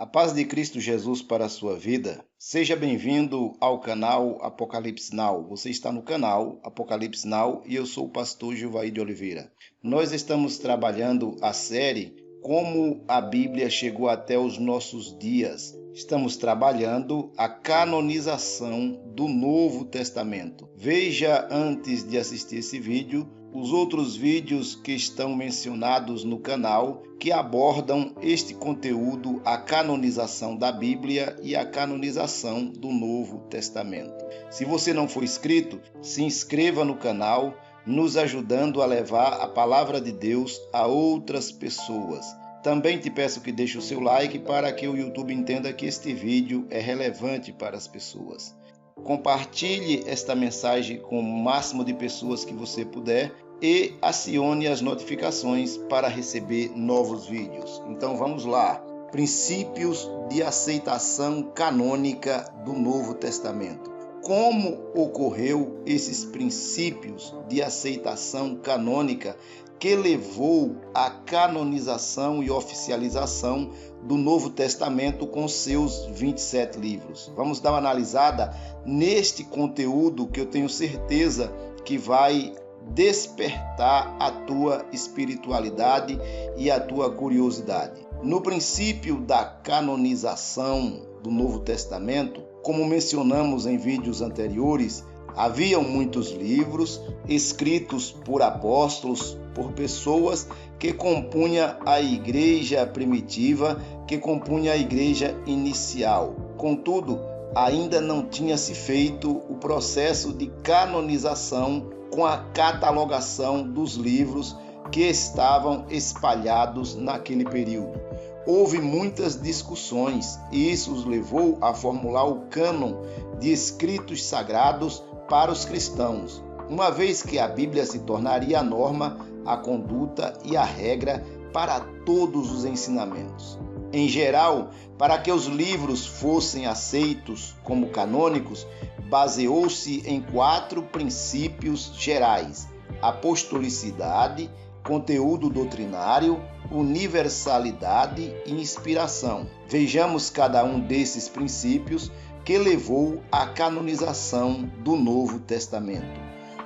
A paz de Cristo Jesus para a sua vida. Seja bem-vindo ao canal Apocalipse Now. Você está no canal Apocalipse Now e eu sou o pastor Gilvaí de Oliveira. Nós estamos trabalhando a série Como a Bíblia chegou até os nossos dias. Estamos trabalhando a canonização do Novo Testamento. Veja antes de assistir esse vídeo os outros vídeos que estão mencionados no canal que abordam este conteúdo, a canonização da Bíblia e a canonização do Novo Testamento. Se você não for inscrito, se inscreva no canal, nos ajudando a levar a palavra de Deus a outras pessoas. Também te peço que deixe o seu like para que o YouTube entenda que este vídeo é relevante para as pessoas. Compartilhe esta mensagem com o máximo de pessoas que você puder e acione as notificações para receber novos vídeos. Então vamos lá. Princípios de aceitação canônica do Novo Testamento. Como ocorreu esses princípios de aceitação canônica que levou à canonização e oficialização do Novo Testamento com seus 27 livros? Vamos dar uma analisada neste conteúdo que eu tenho certeza que vai despertar a tua espiritualidade e a tua curiosidade. No princípio da canonização do Novo Testamento, como mencionamos em vídeos anteriores, haviam muitos livros escritos por apóstolos, por pessoas que compunham a igreja primitiva, que compunha a igreja inicial. Contudo, ainda não tinha se feito o processo de canonização com a catalogação dos livros que estavam espalhados naquele período. Houve muitas discussões e isso os levou a formular o cânon de escritos sagrados para os cristãos, uma vez que a Bíblia se tornaria a norma, a conduta e a regra para todos os ensinamentos. Em geral, para que os livros fossem aceitos como canônicos, baseou-se em 4 princípios gerais: apostolicidade, conteúdo doutrinário, universalidade e inspiração. Vejamos cada um desses princípios que levou à canonização do Novo Testamento.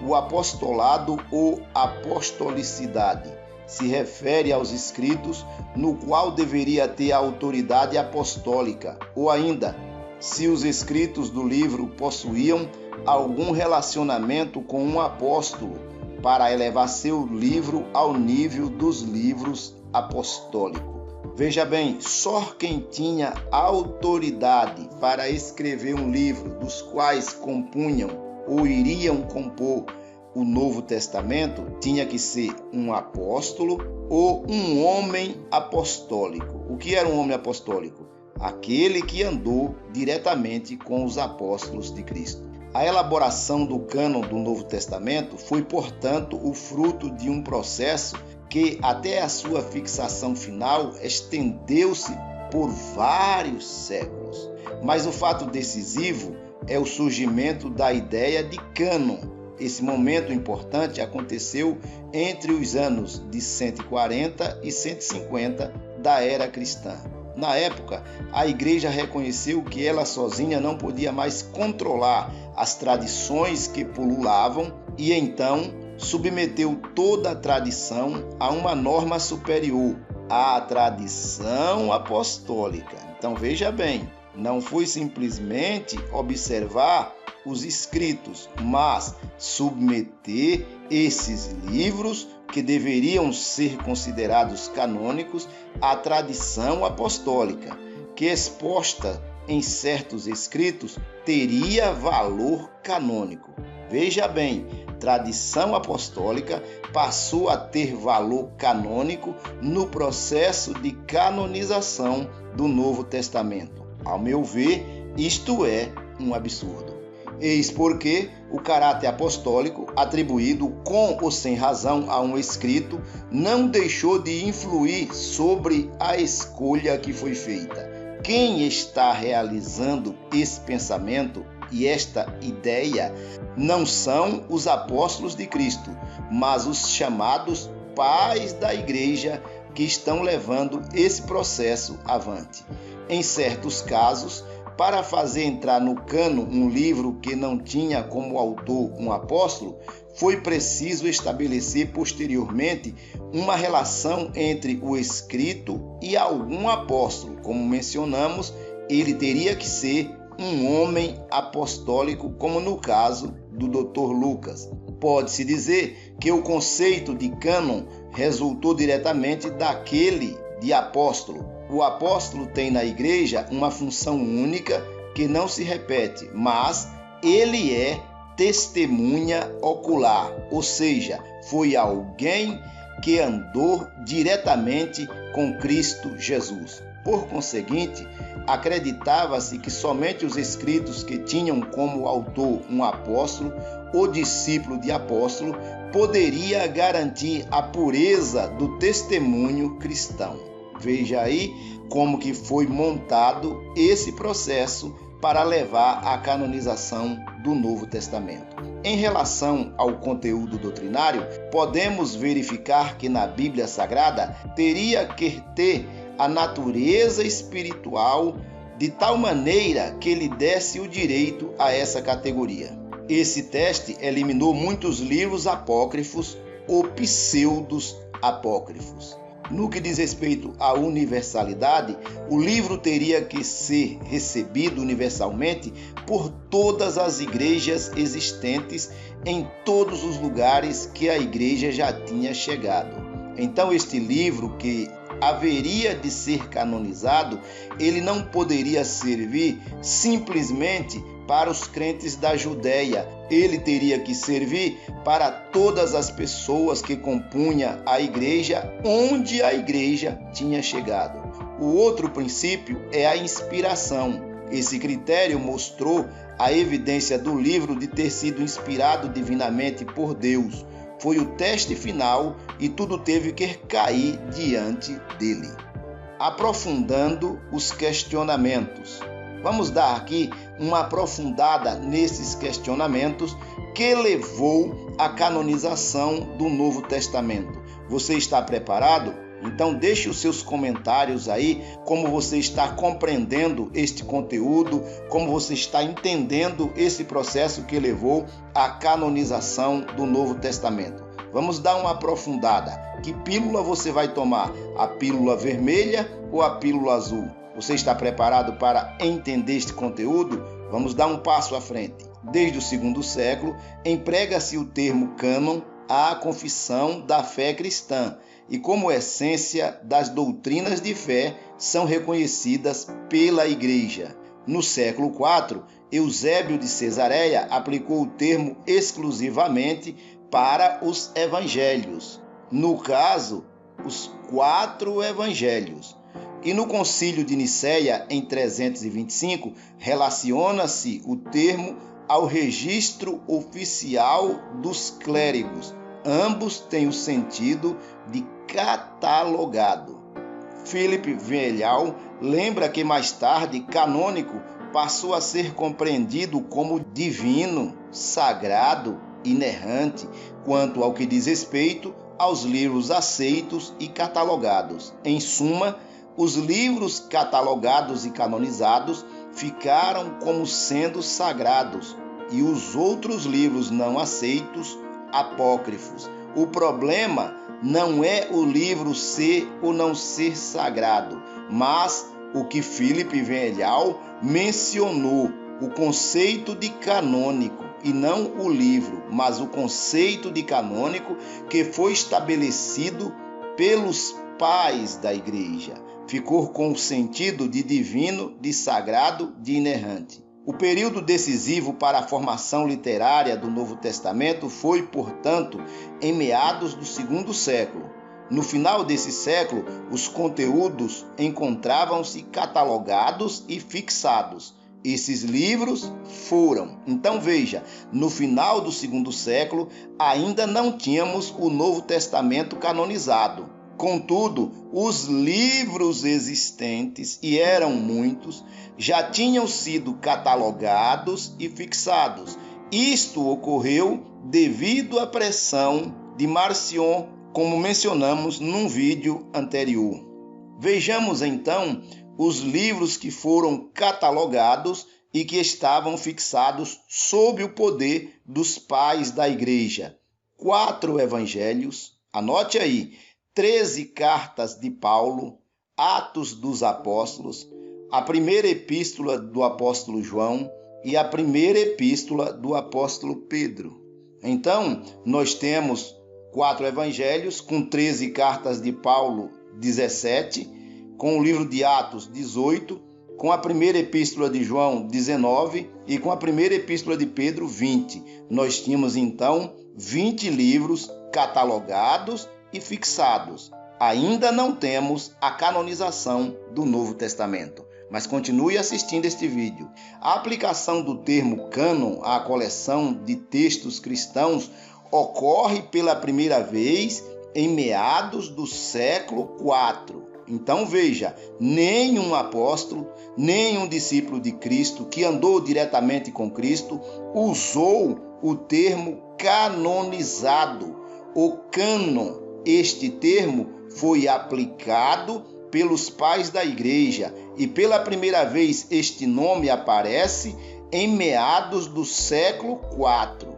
O apostolado ou apostolicidade se refere aos escritos no qual deveria ter a autoridade apostólica, ou ainda, se os escritos do livro possuíam algum relacionamento com um apóstolo, para elevar seu livro ao nível dos livros apostólicos. Veja bem, só quem tinha autoridade para escrever um livro dos quais compunham ou iriam compor o Novo Testamento tinha que ser um apóstolo ou um homem apostólico. O que era um homem apostólico? Aquele que andou diretamente com os apóstolos de Cristo. A elaboração do cânon do Novo Testamento foi, portanto, o fruto de um processo que, até a sua fixação final, estendeu-se por vários séculos. Mas o fato decisivo é o surgimento da ideia de cânon. Esse momento importante aconteceu entre os anos de 140 e 150 da era cristã. Na época, a igreja reconheceu que ela sozinha não podia mais controlar as tradições que pululavam e então submeteu toda a tradição a uma norma superior, a tradição apostólica. Então veja bem, não foi simplesmente observar os escritos, mas submeter esses livros que deveriam ser considerados canônicos à tradição apostólica, que exposta em certos escritos teria valor canônico. Veja bem, tradição apostólica passou a ter valor canônico no processo de canonização do Novo Testamento. Ao meu ver, isto é um absurdo. Eis porque o caráter apostólico, atribuído com ou sem razão a um escrito, não deixou de influir sobre a escolha que foi feita. Quem está realizando esse pensamento e esta ideia não são os apóstolos de Cristo, mas os chamados pais da igreja que estão levando esse processo avante. Em certos casos, para fazer entrar no cânon um livro que não tinha como autor um apóstolo, foi preciso estabelecer posteriormente uma relação entre o escrito e algum apóstolo. Como mencionamos, ele teria que ser um homem apostólico, como no caso do Dr. Lucas. Pode-se dizer que o conceito de cânon resultou diretamente daquele de apóstolo. O apóstolo tem na igreja uma função única que não se repete, mas ele é testemunha ocular, ou seja, foi alguém que andou diretamente com Cristo Jesus. Por conseguinte, acreditava-se que somente os escritos que tinham como autor um apóstolo ou discípulo de apóstolo poderia garantir a pureza do testemunho cristão. Veja aí como que foi montado esse processo para levar à canonização do Novo Testamento. Em relação ao conteúdo doutrinário, podemos verificar que na Bíblia Sagrada teria que ter a natureza espiritual de tal maneira que lhe desse o direito a essa categoria. Esse teste eliminou muitos livros apócrifos ou pseudos apócrifos. No que diz respeito à universalidade, o livro teria que ser recebido universalmente por todas as igrejas existentes em todos os lugares que a igreja já tinha chegado. Então, este livro que haveria de ser canonizado, ele não poderia servir simplesmente para os crentes da Judéia. Ele teria que servir para todas as pessoas que compunham a igreja onde a igreja tinha chegado. O outro princípio é a inspiração. Esse critério mostrou a evidência do livro de ter sido inspirado divinamente por Deus. Foi o teste final e tudo teve que cair diante dele. Aprofundando os questionamentos. Vamos dar aqui uma aprofundada nesses questionamentos que levou à canonização do Novo Testamento. Você está preparado? Então deixe os seus comentários aí, como você está compreendendo este conteúdo, como você está entendendo esse processo que levou à canonização do Novo Testamento. Vamos dar uma aprofundada. Que pílula você vai tomar? A pílula vermelha ou a pílula azul? Você está preparado para entender este conteúdo? Vamos dar um passo à frente. Desde o segundo século, emprega-se o termo cânon à confissão da fé cristã e como essência das doutrinas de fé são reconhecidas pela Igreja. No século IV, Eusébio de Cesareia aplicou o termo exclusivamente para os evangelhos. No caso, os 4 evangelhos. E no Concílio de Nicéia, em 325, relaciona-se o termo ao registro oficial dos clérigos. Ambos têm o sentido de catalogado. Philippe Vielial lembra que mais tarde canônico passou a ser compreendido como divino, sagrado, inerrante, quanto ao que diz respeito aos livros aceitos e catalogados. Em suma, os livros catalogados e canonizados ficaram como sendo sagrados e os outros livros não aceitos, apócrifos. O problema não é o livro ser ou não ser sagrado, mas o que Philippe Vielial mencionou, o conceito de canônico, e não o livro, mas o conceito de canônico que foi estabelecido pelos pais da igreja. Ficou com o sentido de divino, de sagrado, de inerrante. O período decisivo para a formação literária do Novo Testamento foi, portanto, em meados do segundo século. No final desse século, os conteúdos encontravam-se catalogados e fixados. Esses livros foram. Então veja, no final do segundo século, ainda não tínhamos o Novo Testamento canonizado. Contudo, os livros existentes, e eram muitos, já tinham sido catalogados e fixados. Isto ocorreu devido à pressão de Marcion, como mencionamos num vídeo anterior. Vejamos então os livros que foram catalogados e que estavam fixados sob o poder dos pais da igreja. 4 evangelhos, anote aí, 13 cartas de Paulo, Atos dos Apóstolos, a primeira epístola do apóstolo João e a primeira epístola do apóstolo Pedro. Então, nós temos 4 evangelhos com 13 cartas de Paulo, 17, com o livro de Atos, 18, com a primeira epístola de João, 19, e com a primeira epístola de Pedro, 20. Nós tínhamos, então, 20 livros catalogados e fixados. Ainda não temos a canonização do Novo Testamento, mas continue assistindo este vídeo. A aplicação do termo cânon à coleção de textos cristãos ocorre pela primeira vez em meados do século IV. Então veja, nenhum apóstolo, nenhum discípulo de Cristo que andou diretamente com Cristo usou o termo canonizado, o cânon. Este termo foi aplicado pelos pais da igreja e pela primeira vez este nome aparece em meados do século IV.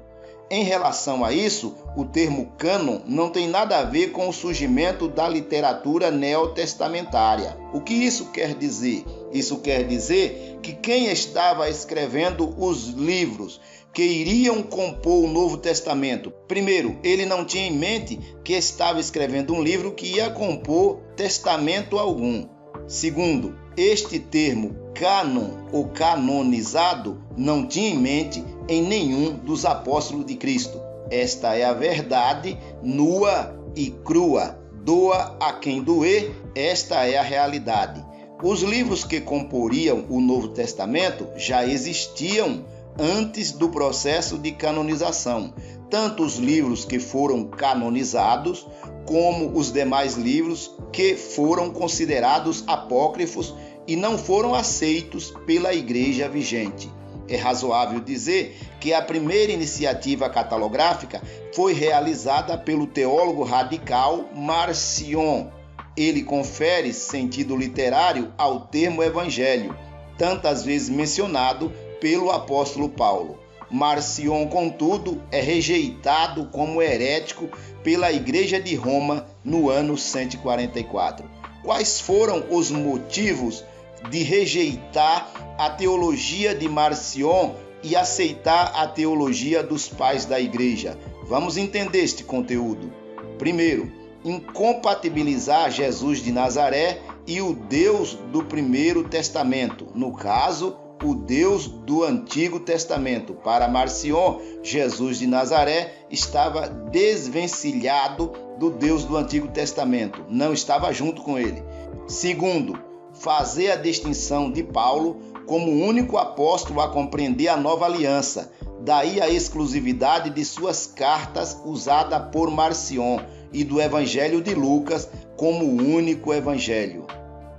Em relação a isso, o termo cânon não tem nada a ver com o surgimento da literatura neotestamentária. O que isso quer dizer? Isso quer dizer que quem estava escrevendo os livros que iriam compor o Novo Testamento, primeiro, ele não tinha em mente que estava escrevendo um livro que ia compor testamento algum. Segundo, este termo cânon ou canonizado não tinha em mente em nenhum dos apóstolos de Cristo. Esta é a verdade nua e crua. Doa a quem doer, esta é a realidade. Os livros que comporiam o Novo Testamento já existiam antes do processo de canonização. Tanto os livros que foram canonizados, como os demais livros que foram considerados apócrifos e não foram aceitos pela igreja vigente. É razoável dizer que a primeira iniciativa catalográfica foi realizada pelo teólogo radical Marcion. Ele confere sentido literário ao termo evangelho, tantas vezes mencionado pelo apóstolo Paulo. Marcion, contudo, é rejeitado como herético pela Igreja de Roma no ano 144. Quais foram os motivos de rejeitar a teologia de Marcion e aceitar a teologia dos pais da igreja? Vamos entender este conteúdo. Primeiro, incompatibilizar Jesus de Nazaré e o Deus do Primeiro Testamento, no caso, o Deus do Antigo Testamento. Para Marcion, Jesus de Nazaré estava desvencilhado do Deus do Antigo Testamento, não estava junto com ele. Segundo, fazer a distinção de Paulo como o único apóstolo a compreender a nova aliança, daí a exclusividade de suas cartas usada por Marcion e do Evangelho de Lucas como o único evangelho.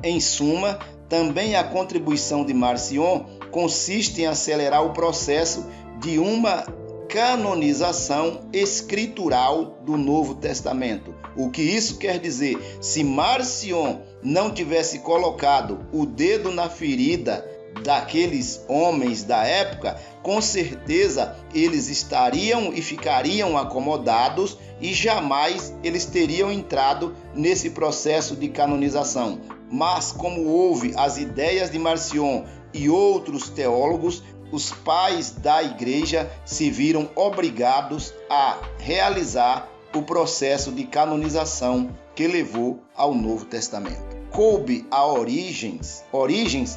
Em suma, também a contribuição de Marcion consiste em acelerar o processo de uma canonização escritural do Novo Testamento. O que isso quer dizer? Se Marcion não tivesse colocado o dedo na ferida daqueles homens da época, com certeza eles estariam e ficariam acomodados e jamais eles teriam entrado nesse processo de canonização. Mas como houve as ideias de Marcion e outros teólogos, os pais da igreja se viram obrigados a realizar o processo de canonização que levou ao Novo Testamento. Coube a Orígenes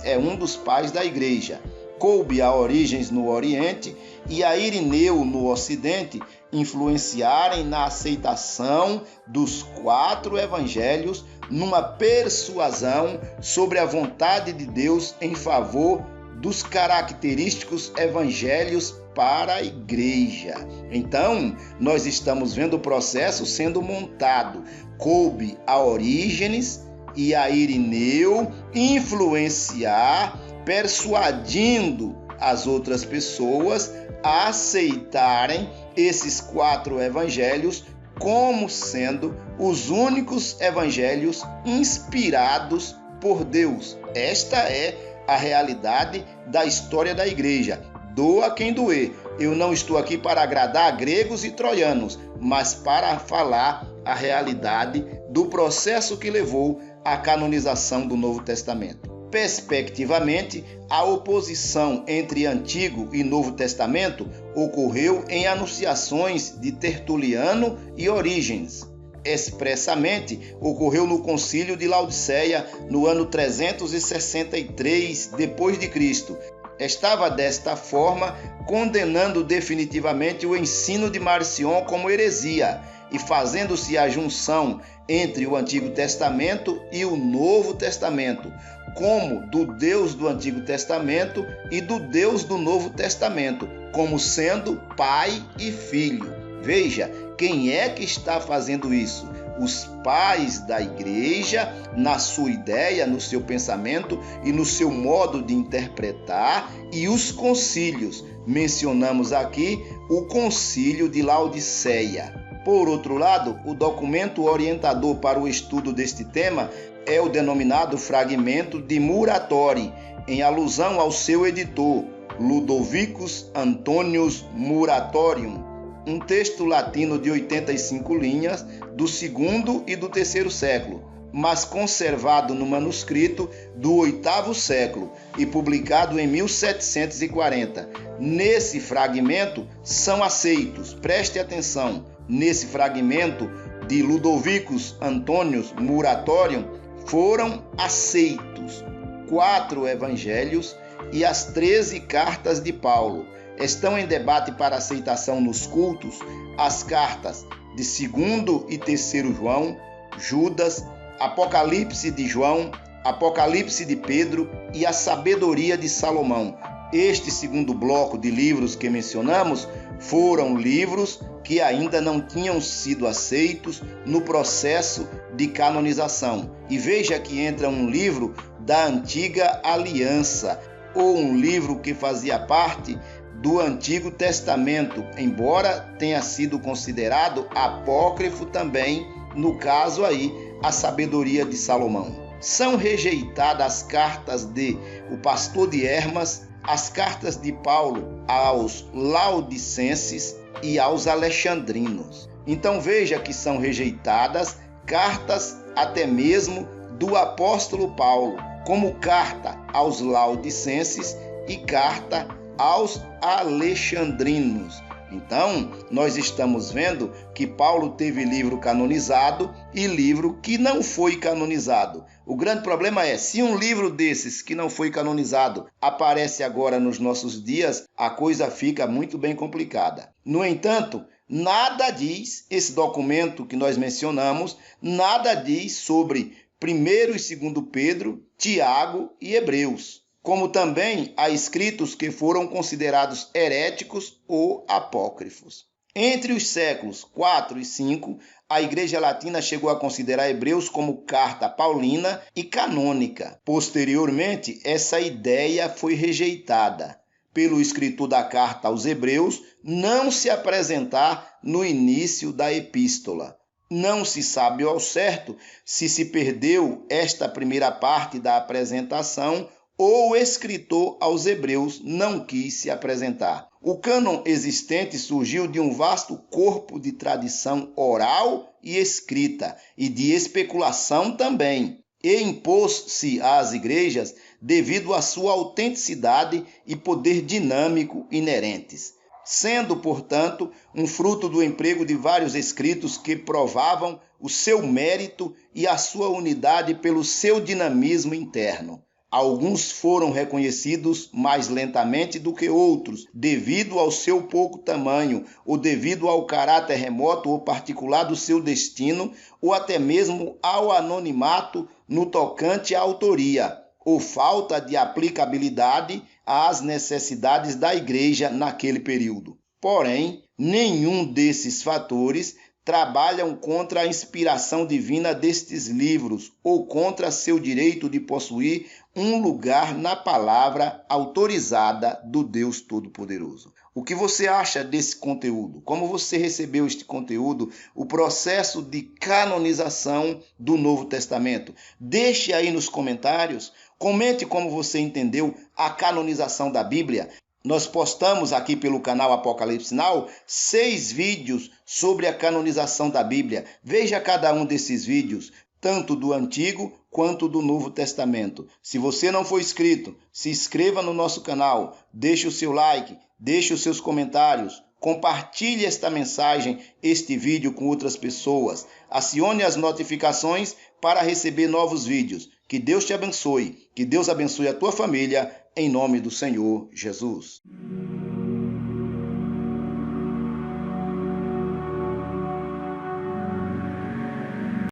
é um dos pais da igreja, coube a Orígenes no Oriente e a Irineu no Ocidente influenciarem na aceitação dos 4 evangelhos numa persuasão sobre a vontade de Deus em favor dos característicos evangelhos para a igreja. Então, nós estamos vendo o processo sendo montado. Coube a Orígenes e a Irineu influenciar, persuadindo as outras pessoas a aceitarem esses 4 evangelhos como sendo os únicos evangelhos inspirados por Deus. Esta é a realidade da história da igreja. Doa quem doer. Eu não estou aqui para agradar gregos e troianos, mas para falar a realidade do processo que levou à canonização do Novo Testamento. Perspectivamente, a oposição entre Antigo e Novo Testamento ocorreu em anunciações de Tertuliano e Orígenes. Expressamente, ocorreu no Concílio de Laodiceia no ano 363 d.C. Estava desta forma condenando definitivamente o ensino de Marcion como heresia e fazendo-se a junção entre o Antigo Testamento e o Novo Testamento, como do Deus do Antigo Testamento e do Deus do Novo Testamento, como sendo pai e filho. Veja, quem é que está fazendo isso? Os pais da igreja, na sua ideia, no seu pensamento e no seu modo de interpretar, e os concílios. Mencionamos aqui o Concílio de Laodiceia. Por outro lado, o documento orientador para o estudo deste tema é o denominado Fragmento de Muratori, em alusão ao seu editor, Ludovicus Antonius Muratorium, um texto latino de 85 linhas do segundo e do terceiro século, mas conservado no manuscrito do oitavo século e publicado em 1740. Nesse fragmento são aceitos, preste atenção, nesse fragmento de Ludovicus Antonius Muratorium foram aceitos 4 evangelhos e as 13 cartas de Paulo. Estão em debate para aceitação nos cultos as cartas de 2º e 3º João, Judas, Apocalipse de João, Apocalipse de Pedro e a Sabedoria de Salomão. Este segundo bloco de livros que mencionamos foram livros que ainda não tinham sido aceitos no processo de canonização. E veja que entra um livro da Antiga Aliança, ou um livro que fazia parte do Antigo Testamento, embora tenha sido considerado apócrifo também, no caso aí, a Sabedoria de Salomão. São rejeitadas as cartas de o pastor de Hermas, as cartas de Paulo aos Laodicenses e aos Alexandrinos. Então veja que são rejeitadas cartas até mesmo do apóstolo Paulo, como carta aos Laodicenses e carta aos Alexandrinos. Então, nós estamos vendo que Paulo teve livro canonizado e livro que não foi canonizado. O grande problema é, se um livro desses que não foi canonizado aparece agora nos nossos dias, a coisa fica muito bem complicada. No entanto, nada diz, esse documento que nós mencionamos, nada diz sobre 1º e 2º Pedro, Tiago e Hebreus, como também há escritos que foram considerados heréticos ou apócrifos. Entre os séculos 4 e 5, a Igreja Latina chegou a considerar Hebreus como carta paulina e canônica. Posteriormente, essa ideia foi rejeitada pelo escritor da carta aos Hebreus não se apresentar no início da epístola. Não se sabe ao certo se perdeu esta primeira parte da apresentação ou o escritor aos Hebreus não quis se apresentar. O cânon existente surgiu de um vasto corpo de tradição oral e escrita, e de especulação também, e impôs-se às igrejas devido à sua autenticidade e poder dinâmico inerentes, sendo, portanto, um fruto do emprego de vários escritos que provavam o seu mérito e a sua unidade pelo seu dinamismo interno. Alguns foram reconhecidos mais lentamente do que outros, devido ao seu pouco tamanho, ou devido ao caráter remoto ou particular do seu destino, ou até mesmo ao anonimato no tocante à autoria, ou falta de aplicabilidade às necessidades da igreja naquele período. Porém, nenhum desses fatores trabalham contra a inspiração divina destes livros ou contra seu direito de possuir um lugar na palavra autorizada do Deus Todo-Poderoso. O que você acha desse conteúdo? Como você recebeu este conteúdo? O processo de canonização do Novo Testamento? Deixe aí nos comentários Comente como você entendeu a canonização da Bíblia. Nós postamos aqui pelo canal Apocalipse Now 6 vídeos sobre a canonização da Bíblia. Veja cada um desses vídeos, tanto do Antigo quanto do Novo Testamento. Se você não for inscrito, se inscreva no nosso canal, deixe o seu like, deixe os seus comentários, compartilhe esta mensagem, este vídeo com outras pessoas. Acione as notificações para receber novos vídeos. Que Deus te abençoe, que Deus abençoe a tua família, em nome do Senhor Jesus.